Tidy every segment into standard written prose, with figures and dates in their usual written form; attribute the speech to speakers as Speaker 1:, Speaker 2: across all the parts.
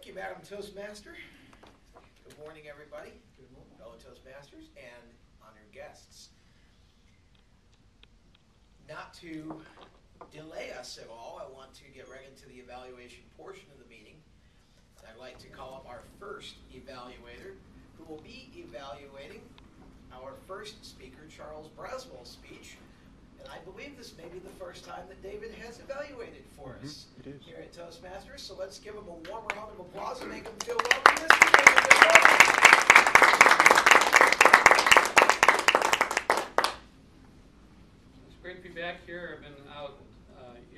Speaker 1: Thank you, Madam Toastmaster. Good morning, everybody. Good morning, fellow Toastmasters and honored guests. Not to delay us at all, I want to get right into the evaluation portion of the meeting. I'd like to call up our first evaluator, who will be evaluating our first speaker, Charles Braswell's speech. And I believe this may be the first time that David has evaluated for us here at Toastmasters. So let's give him a warm round of applause and make him feel welcome, Mr. David.
Speaker 2: It's great to be back here. I've been out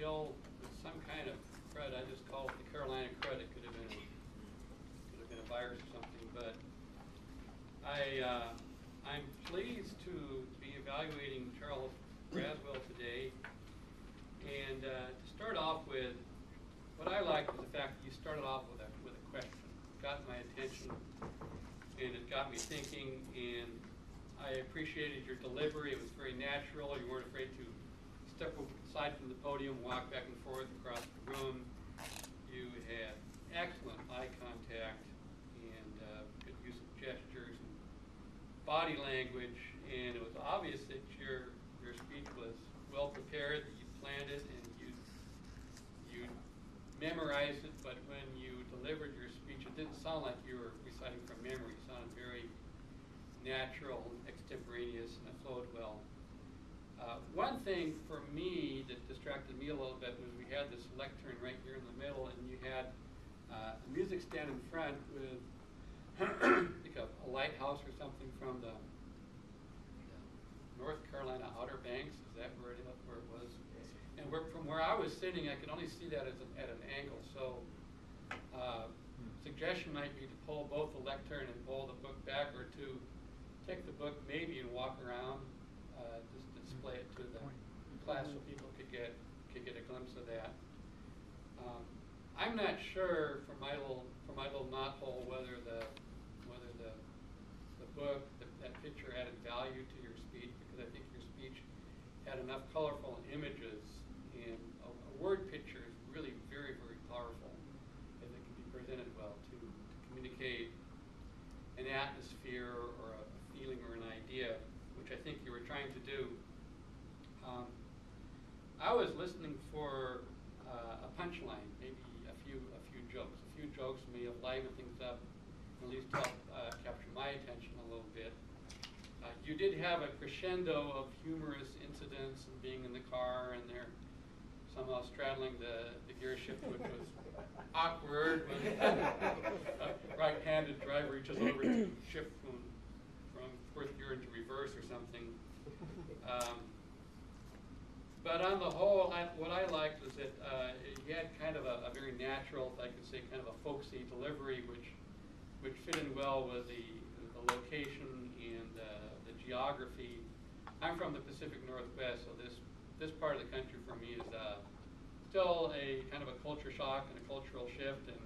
Speaker 2: ill with some kind of crud. I just call it the Carolina crud. It could have been a virus or something. But I'm pleased to be evaluating Charles Braswell today, and to start off with, what I liked was the fact that you started off with a question. It got my attention, and it got me thinking, and I appreciated your delivery. It was very natural. You weren't afraid to step aside from the podium, walk back and forth across the room. You had excellent eye contact and good use of gestures and body language, and it was obvious that your speech was well prepared, that you planned it and you memorized it, but when you delivered your speech, it didn't sound like you were reciting from memory. It sounded very natural, extemporaneous, and it flowed well. One thing for me that distracted me a little bit was we had this lectern right here in the middle, and you had a music stand in front with like a lighthouse or something from the North Carolina Outer Banks. Is that where it was? And from where I was sitting, I could only see that at an angle. So suggestion might be to pull both the lectern and pull the book back, or to take the book maybe and walk around, just to display it to the class so people could get a glimpse of that. I'm not sure from my little knothole whether the book, that picture added value to your speech, because I think your speech had enough colorful images, and a word picture is really very, very powerful if it can be presented well to communicate an atmosphere or a feeling or an idea, which I think you were trying to do. I was listening for a punchline, maybe a few jokes. A few jokes may have livened things up, at least help capture my attention a little bit. You did have a crescendo of humorous incidents and being in the car, and they're somehow straddling the gear shift, which was awkward when a right-handed driver reaches over to shift from fourth gear into reverse or something. But on the whole, what I liked was that you had kind of a very natural, if I could say, kind of a folksy delivery, which fit in well with the location and the geography. I'm from the Pacific Northwest, so this part of the country for me is still a kind of a culture shock and a cultural shift, and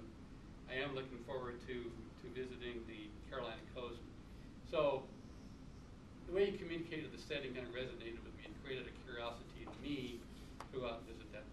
Speaker 2: I am looking forward to visiting the Carolina coast. So the way you communicated the setting kind of resonated with me and created a curiosity in me to go out and visit that